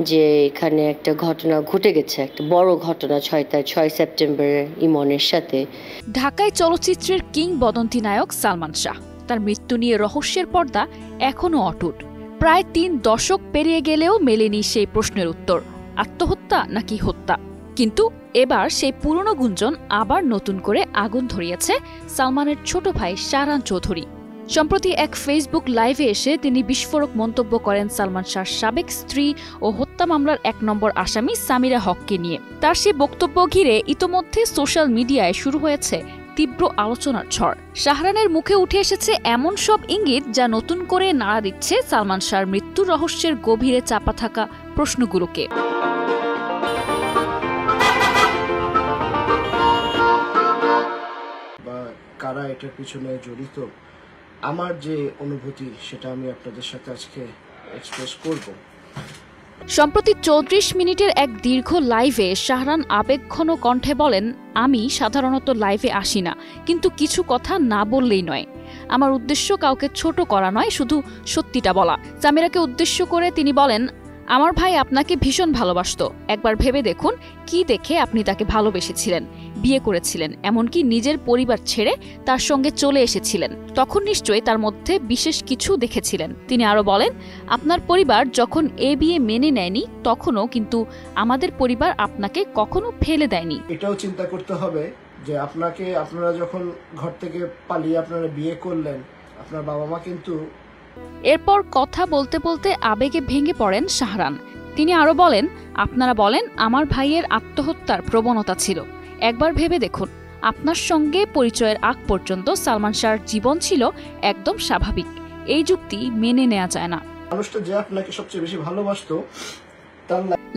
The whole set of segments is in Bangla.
যে এখানে একটা ঘটনা ঘটে গেছে, একটা বড় ঘটনা 6 সেপ্টেম্বরে ইমনের সাথে। ঢাকায় চলচ্চিত্রের কিংবদন্তি নায়ক সালমান শাহ, তার মৃত্যু নিয়ে রহস্যের পর্দা এখনও অটুট। প্রায় 3 দশক পেরিয়ে গেলেও মেলেনি সেই প্রশ্নের উত্তর, আত্মহত্যা নাকি হত্যা। কিন্তু এবার সেই পুরনো গুঞ্জন আবার নতুন করে আগুন ধরিয়েছে সালমানের ছোট ভাই শাহরান চৌধুরী। সম্প্রতি এক ফেসবুক লাইভে এসে তিনি বিস্ফোরক মন্তব্য করেন সালমান শাহর সাবেক স্ত্রী ও হত্যা মামলার 1 নম্বর আসামি সামিরা হককে নিয়ে। তার সেই বক্তব্য ঘিরে ইতোমধ্যে সোশ্যাল মিডিয়ায় শুরু হয়েছে তীব্র আলোচনার ঝড়। শাহরানের মুখে উঠে এসেছে এমন সব ইঙ্গিত যা নতুন করে নাড়া দিচ্ছে সালমান শাহর মৃত্যুর রহস্যের গভীরে চাপা থাকা প্রশ্নগুলোকে। কারা এটার পিছনে জড়িত, আমার যে অনুভূতি সেটা আমি আপনাদের সাথে আজকে এক্সপ্রেস করব। সম্প্রতি 34 মিনিটের এক দীর্ঘ লাইভে শাহরান আবেগঘন কণ্ঠে বলেন, আমি সাধারণত লাইভে আসি না, কিন্তু কিছু কথা না বললেই নয়। আমার উদ্দেশ্য কাউকে ছোট করা নয়, শুধু সত্যিটা বলা। সামিরাকে উদ্দেশ্য করে তিনি বলেন, আমার ভাই আপনাকে ভীষণ ভালোবাসত। একবার ভেবে দেখুন কি দেখে আপনি তাকে ভালোবেসেছিলেন, বিয়ে করেছিলেন, এমনকি নিজের পরিবার ছেড়ে তার সঙ্গে চলে এসেছিলেন। তখন নিশ্চয়ই তার মধ্যে বিশেষ কিছু দেখেছিলেন। তিনি আরো বলেন, আপনার পরিবার যখন এ বিয়ে মেনে নেয়নি তখনও কিন্তু আমাদের পরিবার আপনাকে কখনো ফেলে দেয়নি। এটাও চিন্তা করতে হবে যে আপনারা যখন ঘর থেকে পালিয়ে আপনারা বিয়ে করলেন, আপনার বাবা মা কিন্তু। এরপর কথা বলতে বলতে আবেগে ভেঙে পড়েন শাহরান। তিনি আরো বলেন, আপনারা বলেন আমার ভাইয়ের আত্মহত্যার প্রবণতা ছিল। একবার ভেবে দেখুন, আপনার সঙ্গে পরিচয়ের আগ পর্যন্ত সালমান শাহর জীবন ছিল একদম স্বাভাবিক। এই যুক্তি মেনে নেওয়া যায় না। মানুষটা যে আপনাকে সবচেয়ে বেশি ভালোবাসতো।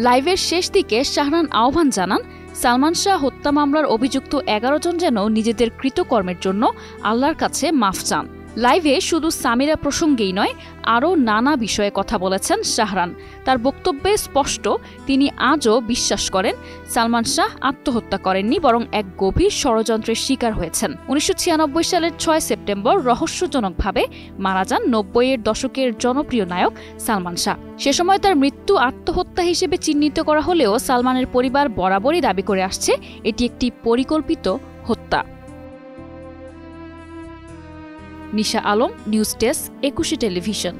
লাইভের শেষ দিকে শাহরান আহ্বান জানান, সালমান শাহ হত্যা মামলার অভিযুক্ত 11 জন যেন নিজেদের কৃতকর্মের জন্য আল্লাহর কাছে মাফ চান। লাইভে শুধু সামিরা প্রসঙ্গেই নয়, আরও নানা বিষয়ে কথা বলেছেন শাহরান। তার বক্তব্যে স্পষ্ট, তিনি আজও বিশ্বাস করেন সালমান শাহ আত্মহত্যা করেননি, বরং এক গভীর ষড়যন্ত্রের শিকার হয়েছেন। 1996 সালের 6 সেপ্টেম্বর রহস্যজনকভাবে মারা যান 90-এর দশকের জনপ্রিয় নায়ক সালমান শাহ। সে সময় তার মৃত্যু আত্মহত্যা হিসেবে চিহ্নিত করা হলেও সালমানের পরিবার বরাবরই দাবি করে আসছে এটি একটি পরিকল্পিত হত্যা। নিশা আলম, নিউজ ডেস্ক, 21 টেলিভিশন।